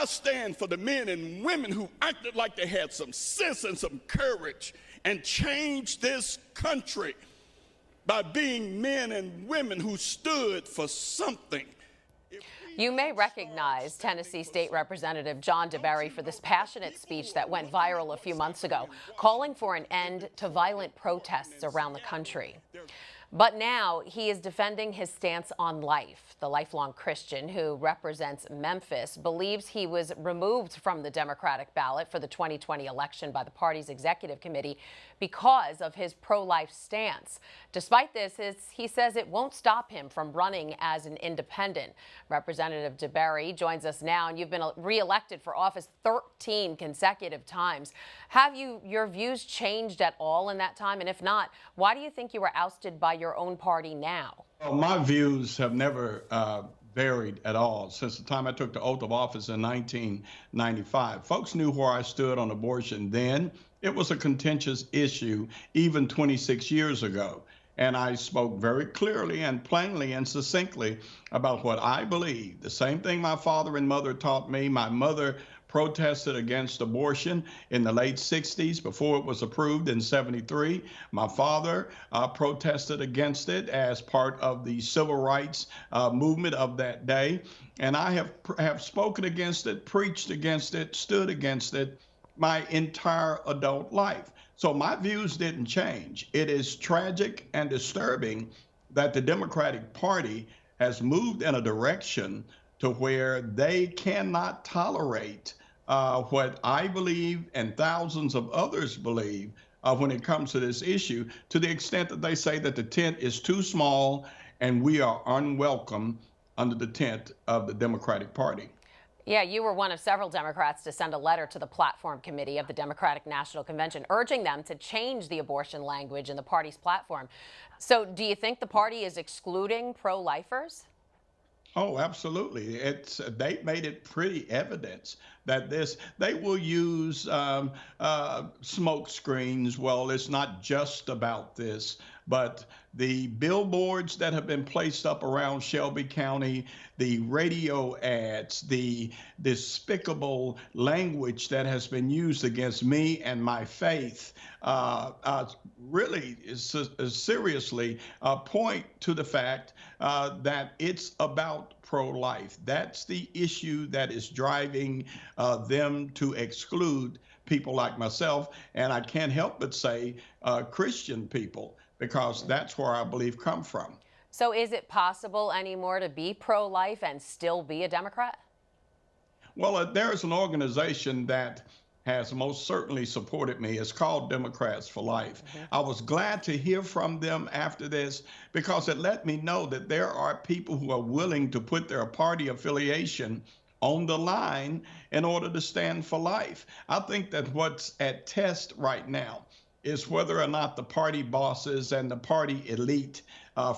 I stand for the men and women who acted like they had some sense and some courage and changed this country by being men and women who stood for something. You may recognize Tennessee State Representative John DeBerry for this passionate speech that went viral a few months ago, calling for an end to violent protests around the country. But now he is defending his stance on life. The lifelong Christian who represents Memphis believes he was removed from the Democratic ballot for the 2020 election by the party's executive committee because of his pro-life stance. Despite this, he says it won't stop him from running as an independent. Representative DeBerry joins us now, and you've been reelected for office 13 consecutive times. Have your views changed at all in that time? And if not, why do you think you were ousted by your own party now? Well, my views have never varied at all since the time I took the oath of office in 1995. Folks knew where I stood on abortion then. It was a contentious issue even 26 years ago. And I spoke very clearly and plainly and succinctly about what I believe. The same thing my father and mother taught me. My mother protested against abortion in the late 60s before it was approved in 73. My father protested against it as part of the civil rights movement of that day. And I have spoken against it, preached against it, stood against it my entire adult life. So my views didn't change. It is tragic and disturbing that the Democratic Party has moved in a direction to where they cannot tolerate what I believe and thousands of others believe when it comes to this issue, to the extent that they say that the tent is too small and we are unwelcome under the tent of the Democratic Party. Yeah, you were one of several Democrats to send a letter to the platform committee of the Democratic National Convention urging them to change the abortion language in the party's platform. So do you think the party is excluding pro-lifers? Oh, absolutely. They made it pretty evident that they will use smoke screens. Well, it's not just about this, but the billboards that have been placed up around Shelby County, the radio ads, the despicable language that has been used against me and my faith really seriously point to the fact that it's about pro-life. That's the issue that is driving them to exclude people like myself. And I can't help but say Christian people, because that's where I believe come from. So is it possible anymore to be pro-life and still be a Democrat? Well, there is an organization that has most certainly supported me. It's called Democrats for Life. I was glad to hear from them after this, because it let me know that there are people who are willing to put their party affiliation on the line in order to stand for life. I think that what's at test right now is whether or not the party bosses and the party elite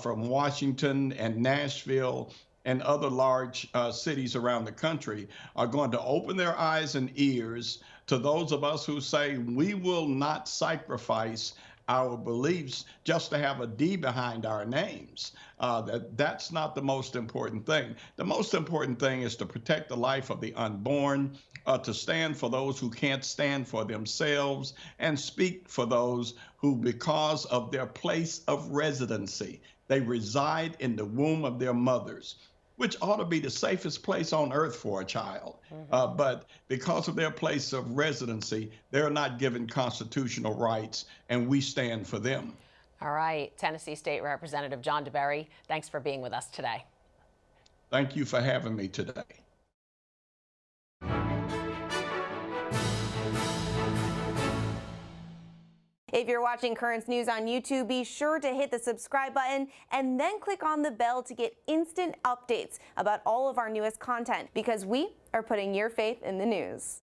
from Washington and Nashville and other large cities around the country are going to open their eyes and ears to those of us who say we will not sacrifice our beliefs just to have a D behind our names. That's not the most important thing. The most important thing is to protect the life of the unborn, to stand for those who can't stand for themselves, and speak for those who, because of their place of residency, they reside in the womb of their mothers, which ought to be the safest place on earth for a child. But because of their place of residency, they're not given constitutional rights, and we stand for them. All right, Tennessee State Representative John DeBerry, thanks for being with us today. Thank you for having me today. If you're watching Currents News on YouTube, be sure to hit the subscribe button and then click on the bell to get instant updates about all of our newest content, because we are putting your faith in the news.